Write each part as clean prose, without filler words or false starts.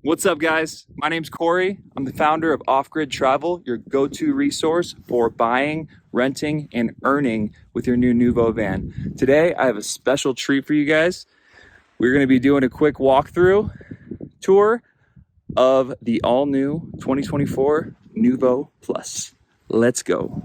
What's up, guys? My name's Corey. I'm the founder of Off Grid Travel, your go-to resource for buying, renting, and earning with your new Noovo van. Today, I have a special treat for you guys. We're going to be doing a quick walkthrough tour of the all-new 2024 Noovo Plus. Let's go.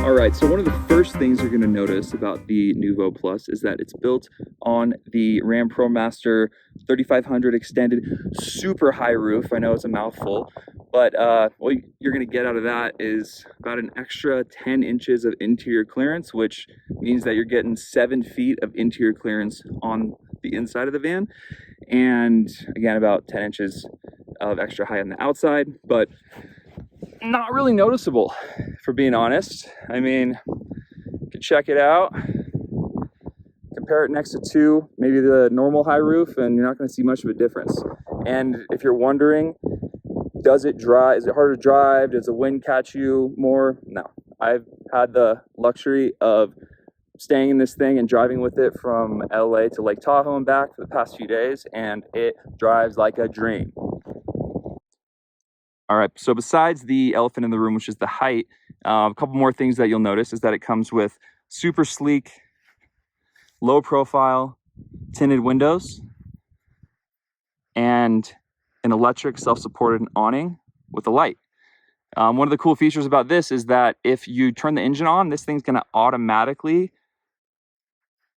Alright, so one of the first things you're going to notice about the Noovo Plus is that it's built on the Ram ProMaster 3500 extended super high roof. I know it's a mouthful, but what you're going to get out of that is about an extra 10 inches of interior clearance, which means that you're getting 7 feet of interior clearance on the inside of the van, and again about 10 inches of extra height on the outside, but not really noticeable, for being honest. I mean, you can check it out, compare it next to maybe the normal high roof, and you're not going to see much of a difference. And if you're wondering, does it dry? Is it harder to drive? Does the wind catch you more? No. I've had the luxury of staying in this thing and driving with it from LA to Lake Tahoe and back for the past few days, and it drives like a dream. All right, so besides the elephant in the room, which is the height, a couple more things that you'll notice is that it comes with super sleek, low profile, tinted windows, and an electric self-supported awning with a light. One of the cool features about this is that if you turn the engine on, this thing's gonna automatically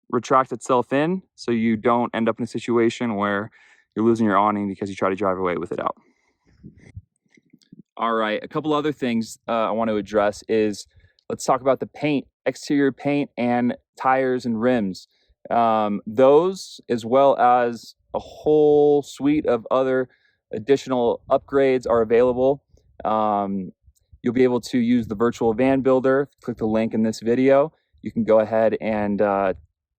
retract itself in, so you don't end up in a situation where you're losing your awning because you try to drive away with it out. All right, a couple other things I want to address is, let's talk about the paint, exterior paint and tires and rims. Those, as well as a whole suite of other additional upgrades, are available. You'll be able to use the virtual van builder. Click the link in this video. You can go ahead and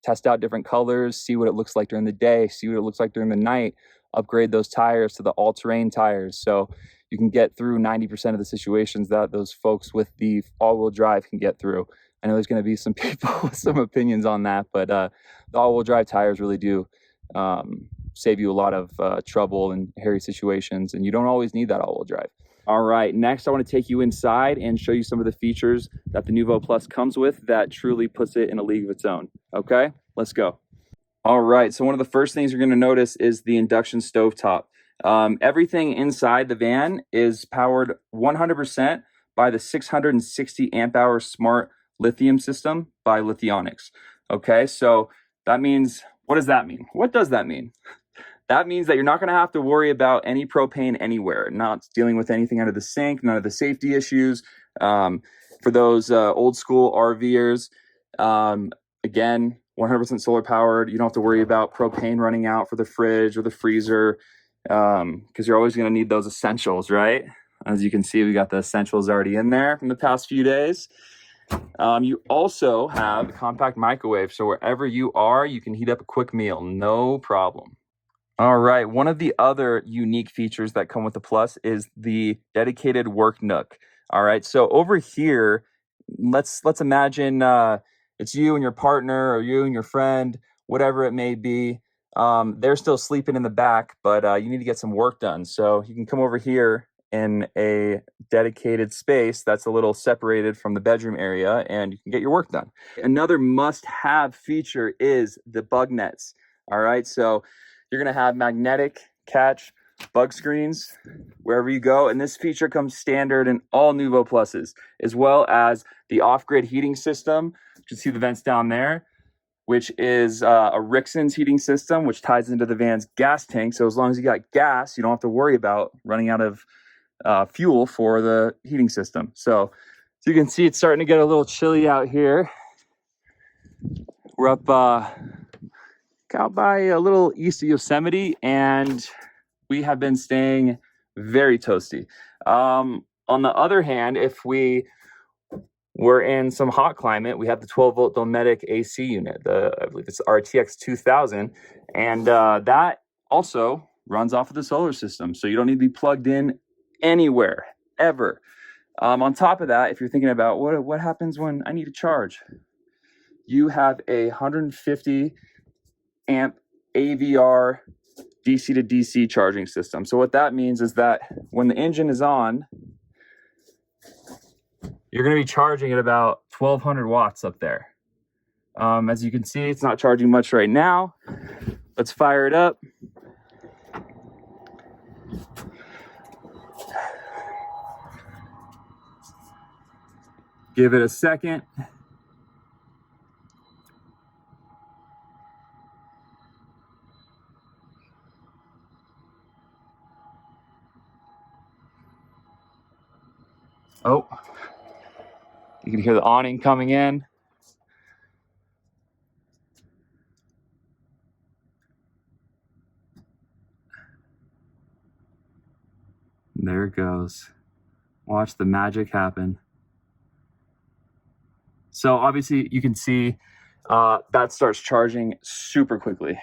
test out different colors, see what it looks like during the day, see what it looks like during the night, upgrade those tires to the all-terrain tires. So you can get through 90% of the situations that those folks with the all-wheel drive can get through. I know there's going to be some people with some opinions on that, but the all-wheel drive tires really do save you a lot of trouble and hairy situations, and you don't always need that all-wheel drive. All right, next I want to take you inside and show you some of the features that the Noovo Plus comes with that truly puts it in a league of its own. Okay, let's go. All right, so one of the first things you're going to notice is the induction stovetop. Everything inside the van is powered 100% by the 660 amp hour smart lithium system by Lithionics. Okay, so that means, what does that mean? What does that mean? That means that you're not going to have to worry about any propane anywhere, not dealing with anything under the sink, none of the safety issues. For those old school RVers, again, 100% solar powered. You don't have to worry about propane running out for the fridge or the freezer, because you're always going to need those essentials, right? As you can see, we got the essentials already in there from the past few days. You also have a compact microwave, so wherever you are, you can heat up a quick meal, no problem. All right, one of the other unique features that come with the Plus is the dedicated work nook. All right, so over here, let's imagine it's you and your partner, or you and your friend, whatever it may be. They're still sleeping in the back, but you need to get some work done. So you can come over here in a dedicated space that's a little separated from the bedroom area, and you can get your work done. Another must-have feature is the bug nets. All right, so you're gonna have magnetic catch bug screens wherever you go, and this feature comes standard in all Noovo Pluses, as well as the off-grid heating system. You can see the vents down there, which is a Rixen's heating system, which ties into the van's gas tank. So as long as you got gas, you don't have to worry about running out of fuel for the heating system. So you can see it's starting to get a little chilly out here. We're up out by a little east of Yosemite, and we have been staying very toasty. On the other hand, if we were in some hot climate, we have the 12-volt Dometic AC unit. I believe it's RTX 2000, and that also runs off of the solar system. So you don't need to be plugged in anywhere, ever. On top of that, if you're thinking about what happens when I need to charge, you have a 150 amp AVR DC to DC charging system. So what that means is that when the engine is on, you're going to be charging at about 1200 watts up there. As you can see, it's not charging much right now. Let's fire it up. Give it a second. Oh, you can hear the awning coming in. There it goes. Watch the magic happen. So obviously you can see that starts charging super quickly.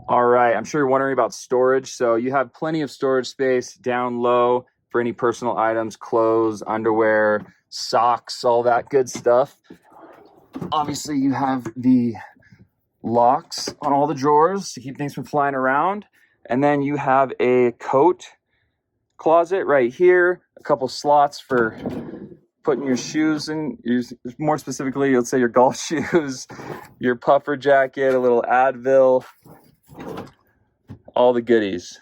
All right, I'm sure you're wondering about storage. So you have plenty of storage space down low for any personal items, clothes, underwear, socks, all that good stuff. Obviously you have the locks on all the drawers to keep things from flying around. And then you have a coat closet right here, a couple slots for putting your shoes in, more specifically, let's say your golf shoes, your puffer jacket, a little Advil, all the goodies.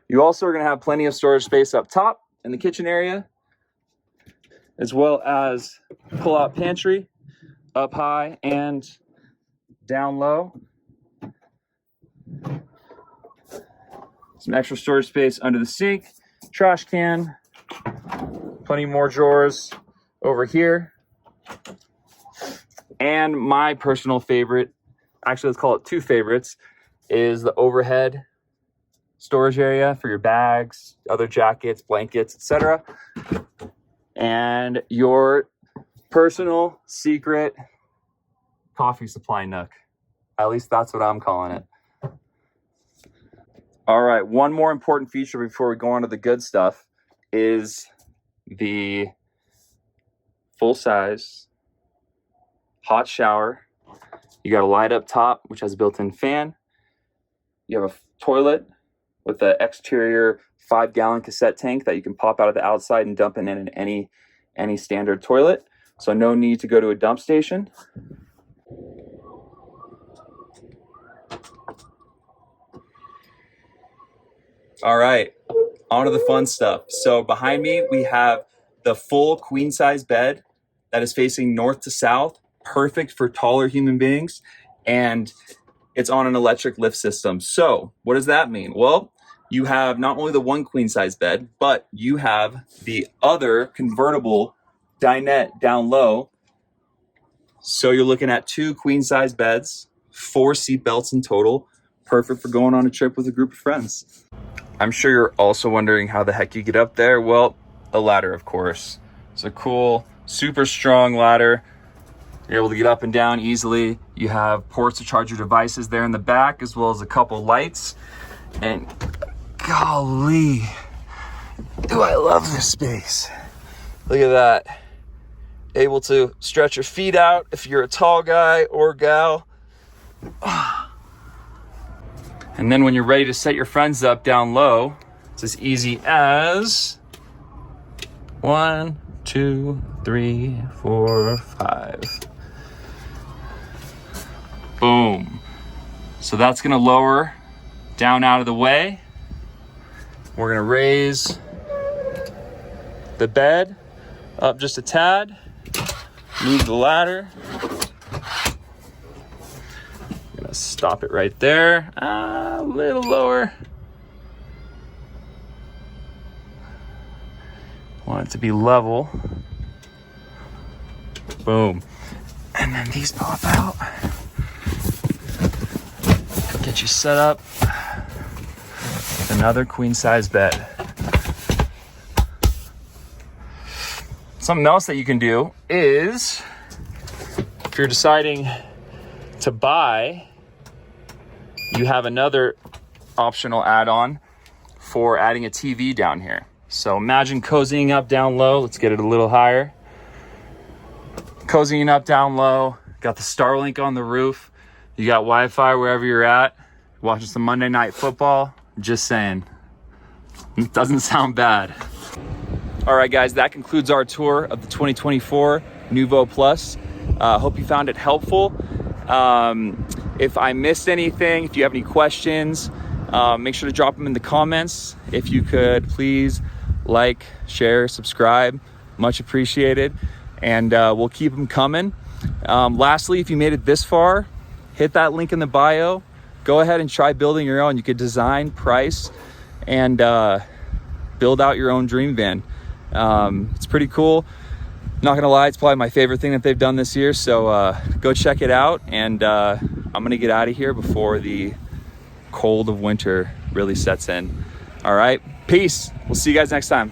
You also are going to have plenty of storage space up top in the kitchen area, as well as pull-out pantry up high and down low. Some extra storage space under the sink, trash can, plenty more drawers over here. And my personal favorite, actually let's call it two favorites, is the overhead storage area for your bags, other jackets, blankets, etc. And your personal secret coffee supply nook. At least that's what I'm calling it. All right, one more important feature before we go on to the good stuff is the full-size hot shower. You got a light up top, which has a built-in fan. You have a toilet with the exterior 5-gallon cassette tank that you can pop out of the outside and dump in any standard toilet. So no need to go to a dump station. All right, on to the fun stuff. So behind me, we have the full queen size bed that is facing north to south, perfect for taller human beings, and it's on an electric lift system. So what does that mean? Well, you have not only the one queen size bed, but you have the other convertible dinette down low. So you're looking at 2 queen size beds, 4 seat belts in total, perfect for going on a trip with a group of friends. I'm sure you're also wondering how the heck you get up there. Well, a ladder, of course. It's a cool, super strong ladder. You're able to get up and down easily. You have ports to charge your devices there in the back, as well as a couple lights. And golly, do I love this space. Look at that. able to stretch your feet out if you're a tall guy or gal. And then when you're ready to set your friends up down low, it's as easy as 1, 2, 3, 4, 5. Boom. So that's gonna lower down out of the way. We're gonna raise the bed up just a tad, move the ladder. I'm gonna stop it right there, a little lower. Want it to be level. Boom. And then these pop out. Get you set up with another queen size bed. Something else that you can do is, if you're deciding to buy, you have another optional add-on for adding a TV down here. So imagine cozying up down low. Let's get it a little higher. Cozying up down low. Got the Starlink on the roof. You got Wi-Fi wherever you're at. Watching some Monday Night Football. Just saying. It doesn't sound bad. All right, guys, that concludes our tour of the 2024 Noovo Plus. Hope you found it helpful. If I missed anything, if you have any questions, make sure to drop them in the comments. If you could, please like, share, subscribe. Much appreciated. And we'll keep them coming. Lastly, if you made it this far, hit that link in the bio. Go ahead and try building your own. You could design, price, and build out your own dream van. It's pretty cool. Not gonna lie, it's probably my favorite thing that they've done this year. So go check it out. And I'm gonna get out of here before the cold of winter really sets in. All right, peace. We'll see you guys next time.